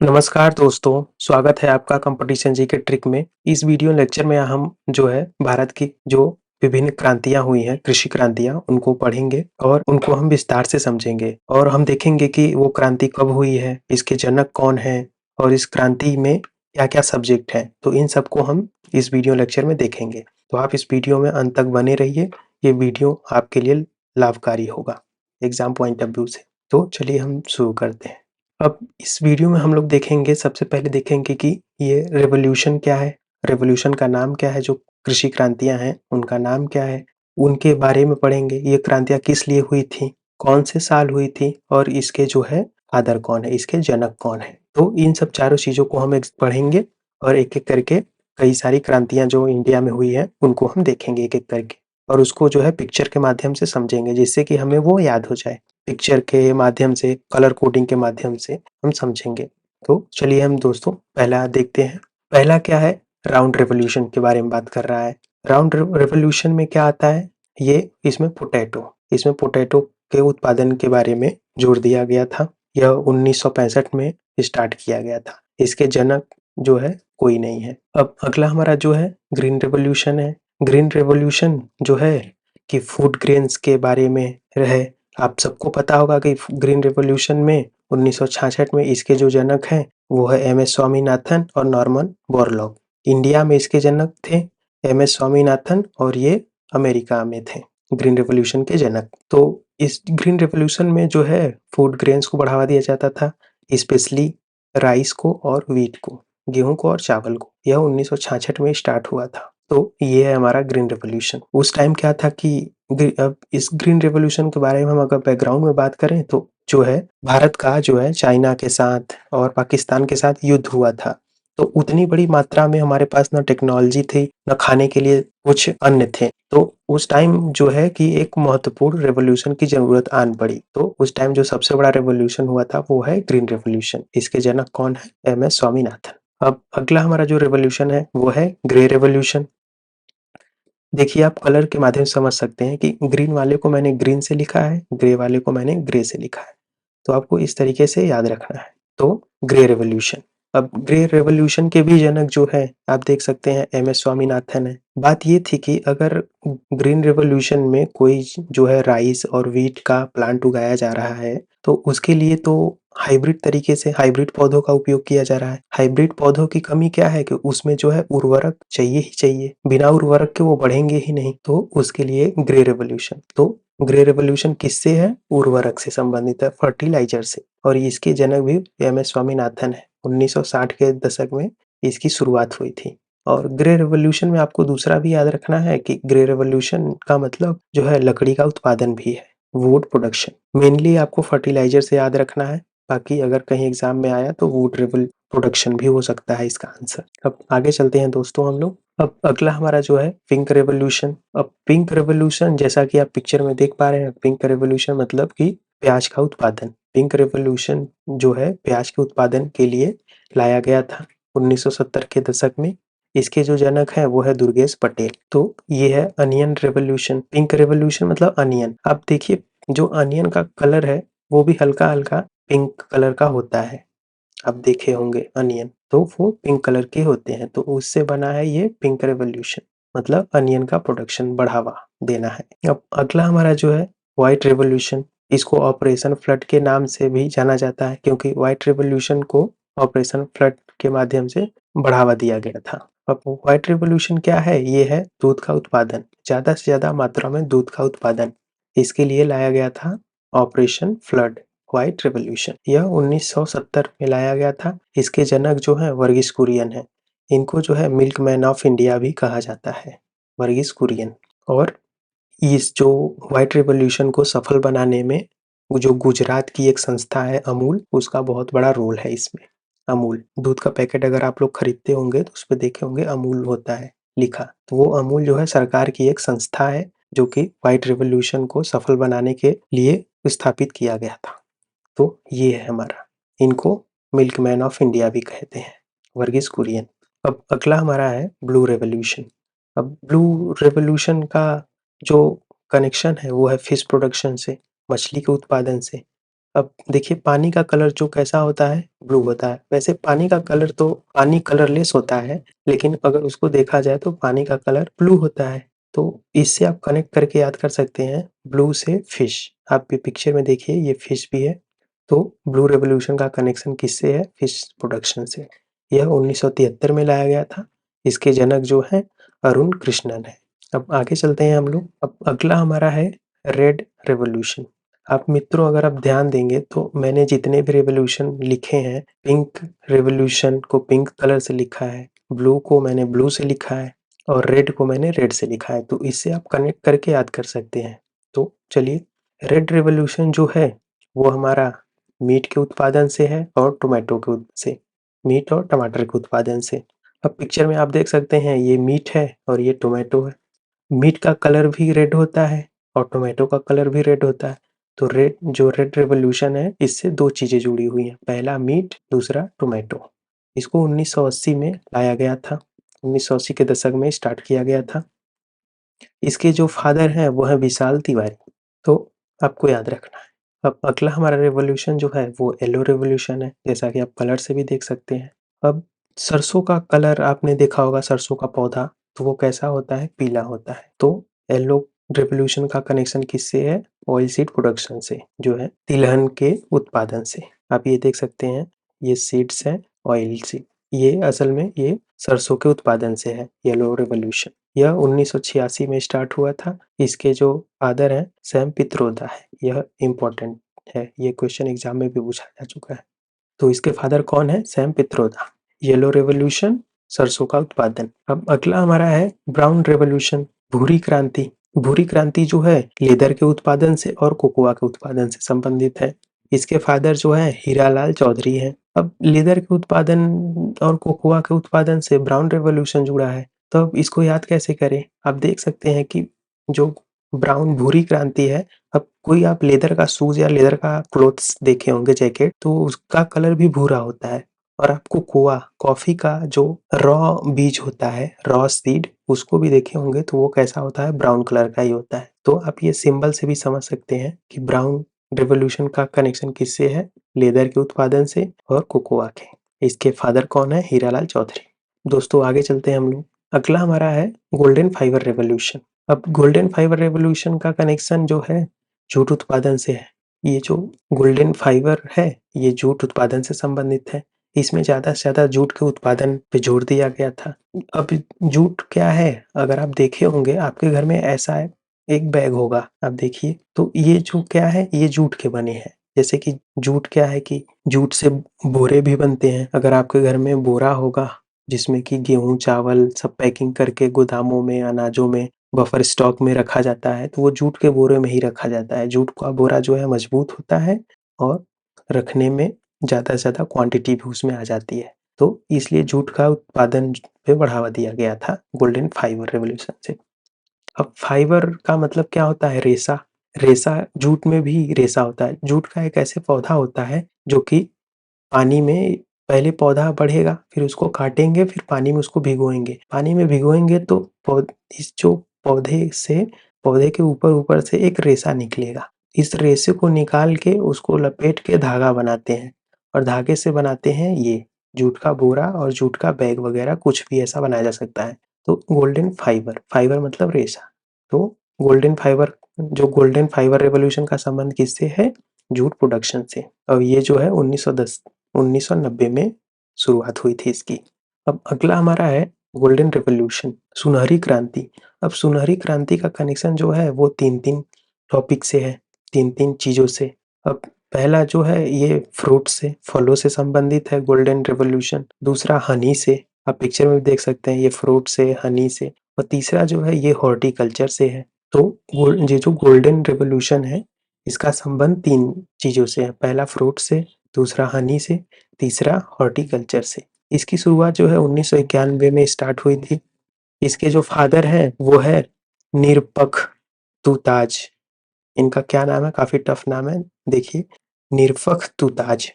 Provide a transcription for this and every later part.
नमस्कार दोस्तों, स्वागत है आपका कंपटीशन जीके ट्रिक में। इस वीडियो लेक्चर में हम जो है भारत की जो विभिन्न क्रांतियाँ हुई हैं, कृषि क्रांतियाँ, उनको पढ़ेंगे और उनको हम विस्तार से समझेंगे और हम देखेंगे कि वो क्रांति कब हुई है, इसके जनक कौन हैं और इस क्रांति में क्या-क्या सब्जेक्ट हैं। तो इन सबको हम इस वीडियो लेक्चर में देखेंगे। तो आप इस वीडियो में अंत तक बने रहिए, ये वीडियो आपके लिए लाभकारी होगा एग्ज़ाम पॉइंट ऑफ व्यू से। तो चलिए हम शुरू करते हैं। अब इस वीडियो में हम लोग देखेंगे, सबसे पहले देखेंगे कि ये रिवॉल्यूशन क्या है, रिवॉल्यूशन का नाम क्या है, जो कृषि क्रांतियाँ हैं उनका नाम क्या है, उनके बारे में पढ़ेंगे। ये क्रांतियाँ किस लिए हुई थी, कौन से साल हुई थी और इसके जो है फादर कौन है, इसके जनक कौन है। तो इन सब चारों चीज़ों को हम पढ़ेंगे और एक-एक करके कई सारी क्रांतियाँ जो इंडिया में हुई हैं उनको हम देखेंगे एक-एक करके और उसको जो है पिक्चर के माध्यम से समझेंगे, जिससे कि हमें वो याद हो जाए। पिक्चर के माध्यम से, कलर कोडिंग के माध्यम से हम समझेंगे। तो चलिए हम दोस्तों पहला देखते हैं। पहला क्या है, राउंड रिवॉल्यूशन के बारे में बात कर रहा है। राउंड रिवॉल्यूशन में क्या आता है, ये इसमें पोटैटो के उत्पादन के बारे में जोर दिया गया था। यह 1965 में स्टार्ट किया गया था। इसके जनक जो है कोई नहीं है। अब अगला हमारा जो है ग्रीन रिवॉल्यूशन है। ग्रीन रिवॉल्यूशन जो है कि फूड ग्रेन्स के बारे में है। आप सबको पता होगा कि ग्रीन रिवॉल्यूशन में 1966 में इसके जो जनक हैं वो है एम एस स्वामीनाथन और नॉर्मन बोरलॉग। इंडिया में इसके जनक थे एम एस स्वामीनाथन और ये अमेरिका में थे ग्रीन रिवॉल्यूशन के जनक। तो इस ग्रीन रिवॉल्यूशन में जो है फूड ग्रेन्स को बढ़ावा दिया जाता था, स्पेशली राइस को और व्हीट को, गेहूं को और चावल को। यह 1966 में स्टार्ट हुआ था। तो ये है हमारा ग्रीन रिवॉल्यूशन। उस टाइम क्या था कि अब इस ग्रीन रिवॉल्यूशन के बारे में हम अगर बैकग्राउंड में बात करें तो जो है भारत का जो है चाइना के साथ और पाकिस्तान के साथ युद्ध हुआ था। तो उतनी बड़ी मात्रा में हमारे पास ना टेक्नोलॉजी थी, ना खाने के लिए कुछ अन्न थे। तो उस टाइम जो है कि एक महत्वपूर्ण रिवॉल्यूशन की जरूरत आन पड़ी। तो उस टाइम जो सबसे बड़ा रिवॉल्यूशन हुआ था वो है ग्रीन रिवॉल्यूशन। इसके जनक कौन है, एम एस स्वामीनाथन। अब अगला हमारा जो रिवॉल्यूशन है वो है ग्रे रिवॉल्यूशन। देखिए आप कलर के माध्यम से समझ सकते हैं कि ग्रीन वाले को मैंने ग्रीन से लिखा है, ग्रे वाले को मैंने ग्रे से लिखा है। तो आपको इस तरीके से याद रखना है। तो ग्रे रिवॉल्यूशन। अब ग्रे रिवॉल्यूशन के भी जनक जो है आप देख सकते हैं एम एस स्वामीनाथन है। बात ये थी कि अगर ग्रीन रिवॉल्यूशन में कोई जो है राइस और व्हीट का प्लांट उगाया जा रहा है तो उसके लिए तो हाइब्रिड तरीके से हाइब्रिड पौधों का उपयोग किया जा रहा है। हाइब्रिड पौधों की कमी क्या है कि उसमें जो है उर्वरक चाहिए ही चाहिए, बिना उर्वरक के वो बढ़ेंगे ही नहीं। तो उसके लिए ग्रे रिवॉल्यूशन। तो ग्रे रिवॉल्यूशन किससे है, उर्वरक से संबंधित है, फर्टिलाइजर से। और इसके जनक भी एम एस स्वामीनाथन है। 1960 के दशक में इसकी शुरुआत हुई थी। और ग्रे रिवॉल्यूशन में आपको दूसरा भी याद रखना है कि ग्रे रिवॉल्यूशन का मतलब जो है लकड़ी का उत्पादन भी है, वुड प्रोडक्शन। मेनली आपको फर्टिलाइजर से याद रखना है, बाकी अगर कहीं एग्जाम में आया तो वुड प्रोडक्शन भी हो सकता है इसका आंसर। अब आगे चलते हैं दोस्तों हम लोग। अब अगला हमारा जो है पिंक रेवोल्यूशन। अब पिंक रेवोल्यूशन जैसा कि आप पिक्चर में देख पा रहे हैं, पिंक रेवोल्यूशन मतलब कि प्याज का उत्पादन। पिंक रेवोल्यूशन जो है प्याज के उत्पादन के लिए लाया गया था 1970 के दशक में। इसके जो जनक हैं वो है दुर्गेश पटेल। तो ये है अनियन रेवोल्यूशन। पिंक रेवोल्यूशन मतलब अनियन। आप देखिए जो अनियन का कलर है वो भी हल्का हल्का पिंक कलर का होता है। आप देखे होंगे अनियन, तो वो पिंक कलर के होते हैं। तो उससे बना है ये पिंक रेवोल्यूशन, मतलब अनियन का प्रोडक्शन बढ़ावा देना है। अब अगला हमारा जो है व्हाइट रेवोल्यूशन। इसको ऑपरेशन फ्लड के नाम से भी जाना जाता है क्योंकि व्हाइट रेवोल्यूशन को ऑपरेशन फ्लड के माध्यम से बढ़ावा दिया गया था। अब व्हाइट रेवोल्यूशन क्या है, ये है दूध का उत्पादन, ज्यादा से ज्यादा मात्रा में दूध का उत्पादन। इसके लिए लाया गया था ऑपरेशन फ्लड, व्हाइट रेवोल्यूशन। यह 1970 में लाया गया था। इसके जनक जो है वर्गीस कुरियन है। इनको जो है मिल्क मैन ऑफ इंडिया भी कहा जाता है, वर्गीस कुरियन। और इस जो व्हाइट रेवोल्यूशन को सफल बनाने में जो गुजरात की एक संस्था है अमूल, उसका बहुत बड़ा रोल है इसमें। अमूल दूध का पैकेट अगर आप लोग खरीदते होंगे तो उस पर देखे होंगे अमूल होता है लिखा। तो वो अमूल जो है सरकार की एक संस्था है जो कि व्हाइट रेवोल्यूशन को सफल बनाने के लिए स्थापित किया गया था। तो ये है हमारा, इनको मिल्क मैन ऑफ इंडिया भी कहते हैं, वर्गीस कुरियन। अब अगला हमारा है ब्लू रेवोल्यूशन। अब ब्लू रेवोल्यूशन का जो कनेक्शन है वो है फिश प्रोडक्शन से, मछली के उत्पादन से। अब देखिए पानी का कलर जो कैसा होता है, ब्लू होता है। वैसे पानी का कलर तो पानी कलरलेस होता है, लेकिन अगर उसको देखा जाए तो पानी का कलर ब्लू होता है। तो इससे आप कनेक्ट करके याद कर सकते हैं ब्लू से फिश। आप ये पिक्चर में देखिए ये फिश भी है। तो ब्लू रिवॉल्यूशन का कनेक्शन किससे है? फिश प्रोडक्शन से। यह 1973 में लाया गया था। इसके जनक जो हैं अरुण कृष्णन है। अब आगे चलते हैं हम लोग। अब अगला हमारा है रेड रिवॉल्यूशन। आप मित्रों अगर आप ध्यान देंगे तो मैंने जितने भी रेवोल्यूशन लिखे हैं, पिंक रेवोल्यूशन को पिंक कलर से लिखा है, ब्लू को मैंने ब्लू से लिखा है और रेड को मैंने रेड से लिखा है। तो इससे आप कनेक्ट करके याद कर सकते हैं। तो चलिए, रेड रेवोल्यूशन जो है वो हमारा मीट के उत्पादन से है और टोमेटो के से, मीट और टमाटर के उत्पादन से। अब पिक्चर में आप देख सकते हैं ये मीट है और ये टोमेटो है। मीट का कलर भी रेड होता है और टोमेटो का कलर भी रेड होता है। तो रेड रेवोल्यूशन है, इससे दो चीजें जुड़ी हुई हैं, पहला मीट, दूसरा टोमेटो। इसको 1980 में लाया गया था। 1980 के दशक में स्टार्ट किया गया था। इसके जो फादर हैं वो है विशाल तिवारी। तो आपको याद रखना है। अब अगला हमारा रेवोल्यूशन जो है वो येलो रेवोल्यूशन है, जैसा कि आप कलर से भी देख सकते हैं। अब सरसों का कलर आपने देखा होगा, सरसों का पौधा तो वो कैसा होता है? पीला होता है। तो येलो रेवोल्यूशन का कनेक्शन किससे है? ऑयल सीड प्रोडक्शन से, जो है तिलहन के उत्पादन से। आप ये देख सकते हैं, ये सीड्स हैं ऑयल सीड। ये असल में ये सरसों के उत्पादन से है येलो रेवोल्यूशन। यह 1986 में स्टार्ट हुआ था। इसके जो फादर हैं सैम पित्रोदा है। यह इम्पोर्टेंट है, ये क्वेश्चन एग्जाम में भी पूछा जा चुका है। तो इसके फादर कौन है? सैम पित्रोदा। येलो रेवोल्यूशन, सरसों का उत्पादन। अब अगला हमारा है ब्राउन रेवोल्यूशन, भूरी क्रांति। भूरी क्रांति जो है लेदर के उत्पादन से और कोकोआ के उत्पादन से संबंधित है। इसके फादर जो है हीरालाल चौधरी हैं। अब लेदर के उत्पादन और कोकोआ के उत्पादन से ब्राउन रेवोल्यूशन जुड़ा है। तो अब इसको याद कैसे करें? आप देख सकते हैं कि जो ब्राउन भूरी क्रांति है, अब कोई आप लेदर का शूज या लेदर का क्लोथ्स देखे होंगे, जैकेट, तो उसका कलर भी भूरा होता है। और आपको कोआ, कॉफी का जो रॉ बीज होता है, रॉ सीड, उसको भी देखे होंगे तो वो कैसा होता है? ब्राउन कलर का ही होता है। तो आप ये सिंबल से भी समझ सकते हैं कि ब्राउन रिवॉल्यूशन का कनेक्शन किससे है? लेदर के उत्पादन से और कोकोआ के। इसके फादर कौन है? हीरालाल चौधरी। दोस्तों आगे चलते हैं हम लोग। अगला हमारा है गोल्डन फाइबर रेवोल्यूशन। अब गोल्डन फाइबर रेवोल्यूशन का कनेक्शन जो है जूट उत्पादन से है। ये जो गोल्डन फाइबर है ये जूट उत्पादन से संबंधित है। इसमें ज़्यादा से ज़्यादा जूट के उत्पादन पे जोर दिया गया था। अब जूट क्या है? अगर आप देखे होंगे आपके घर में ऐसा एक बैग होगा, आप देखिए तो ये जो क्या है, ये जूट के बने हैं। जैसे कि जूट क्या है कि जूट से बोरे भी बनते हैं। अगर आपके घर में बोरा होगा जिसमें कि गेहूँ चावल सब पैकिंग करके गोदामों में, अनाजों में, बफर स्टॉक में रखा जाता है, तो वो जूट के बोरे में ही रखा जाता है। जूट का बोरा जो है मजबूत होता है और रखने में ज़्यादा से ज़्यादा क्वांटिटी भी उसमें आ जाती है। तो इसलिए जूट का उत्पादन पे बढ़ावा दिया गया था गोल्डन फाइबर रेवोल्यूशन से। अब फाइबर का मतलब क्या होता है? रेशा। रेशा, जूट में भी रेशा होता है। जूट का एक ऐसे पौधा होता है जो कि पानी में, पहले पौधा बढ़ेगा, फिर उसको काटेंगे, फिर पानी में उसको भिगोएंगे। पानी में भिगोएंगे तो इस जो पौधे से, पौधे के ऊपर ऊपर से एक रेशा निकलेगा। इस रेशे को निकाल के उसको लपेट के धागा बनाते हैं और धागे से बनाते हैं ये जूट का बोरा और जूट का बैग वगैरह, कुछ भी ऐसा बनाया जा सकता है। तो गोल्डन फाइबर, फाइबर मतलब रेशा। तो गोल्डन फाइबर, जो गोल्डन फाइबर रेवोल्यूशन का संबंध किससे है? जूट प्रोडक्शन से। और ये जो है 1990 में शुरुआत हुई थी इसकी। अब अगला हमारा है गोल्डन रिवॉल्यूशन, सुनहरी क्रांति। अब सुनहरी क्रांति का कनेक्शन जो है वो तीन तीन टॉपिक से है, तीन तीन चीजों से। अब पहला जो है ये फ्रूट से, फलों से संबंधित है गोल्डन रिवॉल्यूशन। दूसरा हनी से, आप पिक्चर में भी देख सकते हैं, ये फ्रूट से, हनी से। और तीसरा जो है ये हॉर्टिकल्चर से है। तो ये जो गोल्डन रिवॉल्यूशन है इसका संबंध तीन चीजों से है, पहला फ्रूट से, दूसरा हनी से, तीसरा हॉर्टिकल्चर से। इसकी शुरुआत जो है 1991 में स्टार्ट हुई थी। इसके जो फादर हैं वो है निरपख तुताज। इनका क्या नाम है? काफी टफ नाम है, देखिए, निरपख तुताज।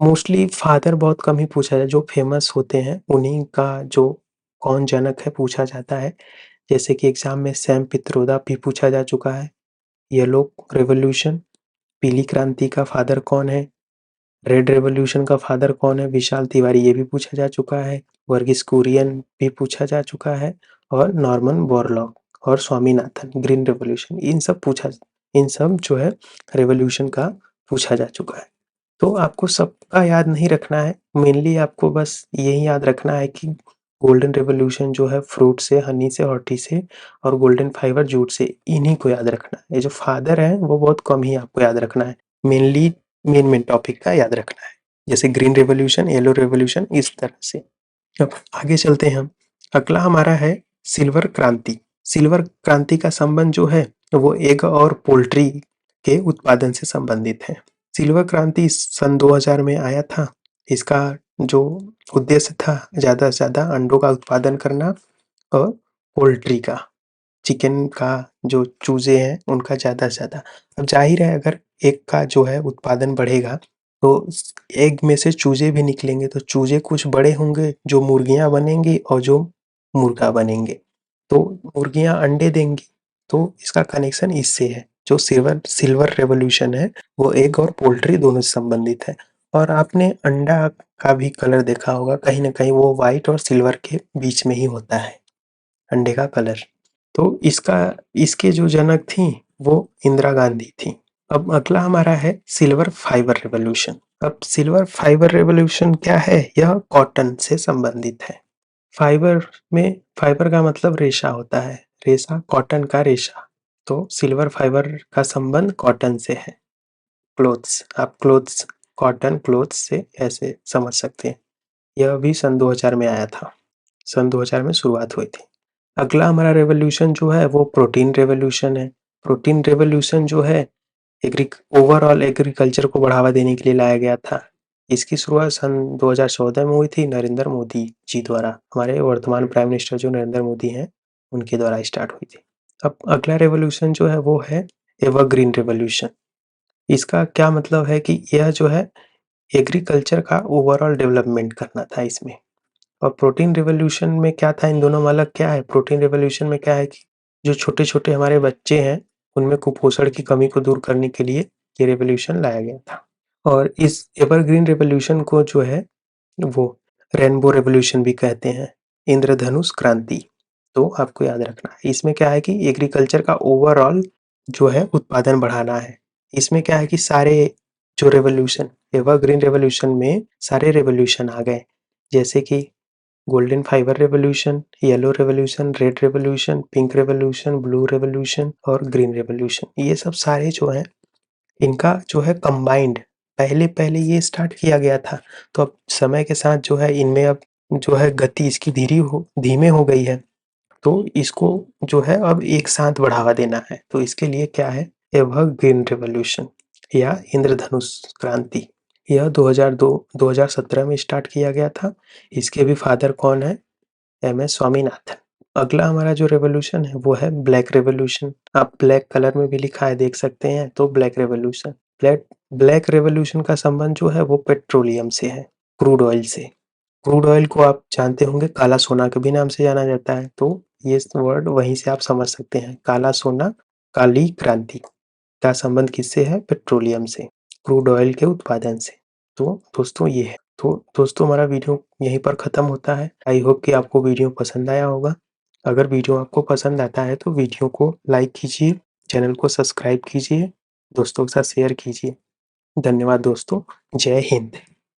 मोस्टली फादर बहुत कम ही पूछा जाए, जो फेमस होते हैं उन्हीं का जो कौन जनक है पूछा जाता है। जैसे कि एग्जाम में सैम पित्रोदा भी पूछा जा चुका है, येलो रेवोल्यूशन, पीली क्रांति का फादर कौन है? रेड रेवोल्यूशन का फादर कौन है? विशाल तिवारी, ये भी पूछा जा चुका है। वर्गीस कुरियन भी पूछा जा चुका है, और नॉर्मन बोरलॉग और स्वामीनाथन, ग्रीन रेवोल्यूशन, इन सब जो है रेवोल्यूशन का पूछा जा चुका है। तो आपको सबका याद नहीं रखना है, मेनली आपको बस यही याद रखना है कि गोल्डन रेवोल्यूशन जो है फ्रूट से, हनी से, हॉर्टी से, और गोल्डन फाइबर जूट से, इन्हीं को याद रखना है। ये जो फादर है वो बहुत कम ही आपको याद रखना है, मेनली मेन टॉपिक का याद रखना है, जैसे ग्रीन रेवोल्यूशन, येलो रेवोल्यूशन, इस तरह से। अब आगे चलते हैं हम। अगला हमारा है सिल्वर क्रांति। सिल्वर क्रांति का संबंध जो है वो एग और पोल्ट्री के उत्पादन से संबंधित है। सिल्वर क्रांति सन 2000 में आया था। इसका जो उद्देश्य था ज़्यादा से ज़्यादा अंडों का उत्पादन करना, और पोल्ट्री का, चिकन का, जो चूजे हैं उनका ज़्यादा से ज़्यादा। अब जाहिर है अगर एग का जो है उत्पादन बढ़ेगा तो एग में से चूजे भी निकलेंगे, तो चूजे कुछ बड़े होंगे जो मुर्गियां बनेंगी, और जो मुर्गा बनेंगे तो मुर्गियां अंडे देंगी। तो इसका कनेक्शन इससे है। जो सिल्वर रेवोल्यूशन है वो एग और पोल्ट्री दोनों से संबंधित है। और आपने अंडा का भी कलर देखा होगा, कहीं ना कहीं वो व्हाइट और सिल्वर के बीच में ही होता है अंडे का कलर। तो इसके जो जनक थी वो इंदिरा गांधी थी। अब अगला हमारा है सिल्वर फाइबर रेवोल्यूशन। अब सिल्वर फाइबर रेवोल्यूशन क्या है? यह कॉटन से संबंधित है। फाइबर का मतलब रेशा होता है, रेशा, कॉटन का रेशा। तो सिल्वर फाइबर का संबंध कॉटन से है। क्लोथ्स, आप क्लोथ्स, कॉटन क्लोथ्स से ऐसे समझ सकते हैं। यह भी सन 2000 में आया था, सन 2000 में शुरुआत हुई थी। अगला हमारा रेवोल्यूशन जो है वो प्रोटीन रेवोल्यूशन है। प्रोटीन रेवोल्यूशन जो है ओवरऑल एग्रीकल्चर को बढ़ावा देने के लिए लाया गया था। इसकी शुरुआत सन 2014 में हुई थी, नरेंद्र मोदी जी द्वारा। हमारे वर्तमान प्राइम मिनिस्टर जो नरेंद्र मोदी हैं उनके द्वारा स्टार्ट हुई थी। अब अगला रेवोल्यूशन जो है वो है एवरग्रीन रेवोल्यूशन। इसका क्या मतलब है कि यह जो है एग्रीकल्चर का ओवरऑल डेवलपमेंट करना था इसमें। और प्रोटीन रिवॉल्यूशन में क्या था, इन दोनों में अलग क्या है? प्रोटीन रिवॉल्यूशन में क्या है कि जो छोटे छोटे हमारे बच्चे हैं उनमें कुपोषण की कमी को दूर करने के लिए ये रिवॉल्यूशन लाया गया था। और इस एवरग्रीन रिवॉल्यूशन को जो है वो रेनबो रेवोल्यूशन भी कहते हैं, इंद्रधनुष क्रांति। तो आपको याद रखना है, इसमें क्या है कि एग्रीकल्चर का ओवरऑल जो है उत्पादन बढ़ाना है। इसमें क्या है कि सारे जो रेवोल्यूशन, एवरग्रीन रेवोल्यूशन में सारे रेवोल्यूशन आ गए, जैसे कि golden fibre revolution, yellow revolution, red revolution, pink revolution, blue revolution और ग्रीन रेवोल्यूशन। ये सब सारे जो हैं इनका जो है कंबाइंड पहले पहले ये स्टार्ट किया गया था। तो अब समय के साथ जो है इनमें अब जो है गति इसकी धीमे हो गई है। तो इसको जो है अब एक साथ बढ़ावा देना है। तो इसके लिए क्या है? एवरग्रीन रेवोल्यूशन या इंद्रधनुष क्रांति। यह 2017 में स्टार्ट किया गया था। इसके भी फादर कौन है? M S Swaminathan. अगला हमारा जो रेवोल्यूशन है वो है ब्लैक रेवोल्यूशन। आप ब्लैक कलर में भी लिखा है, देख सकते हैं। तो ब्लैक रेवोल्यूशन, ब्लैक रेवोल्यूशन का संबंध जो है वो पेट्रोलियम से है, क्रूड ऑयल से। क्रूड ऑयल को आप जानते होंगे काला सोना के भी नाम से जाना जाता है। तो ये वर्ड वहीं से आप समझ सकते हैं, काला सोना, काली क्रांति का संबंध किससे है? पेट्रोलियम से, क्रूड ऑयल के उत्पादन से। तो दोस्तों ये है। तो दोस्तों हमारा वीडियो यहीं पर ख़त्म होता है। आई होप कि आपको वीडियो पसंद आया होगा। अगर वीडियो आपको पसंद आता है तो वीडियो को लाइक कीजिए, चैनल को सब्सक्राइब कीजिए, दोस्तों के साथ शेयर कीजिए। धन्यवाद दोस्तों। जय हिंद।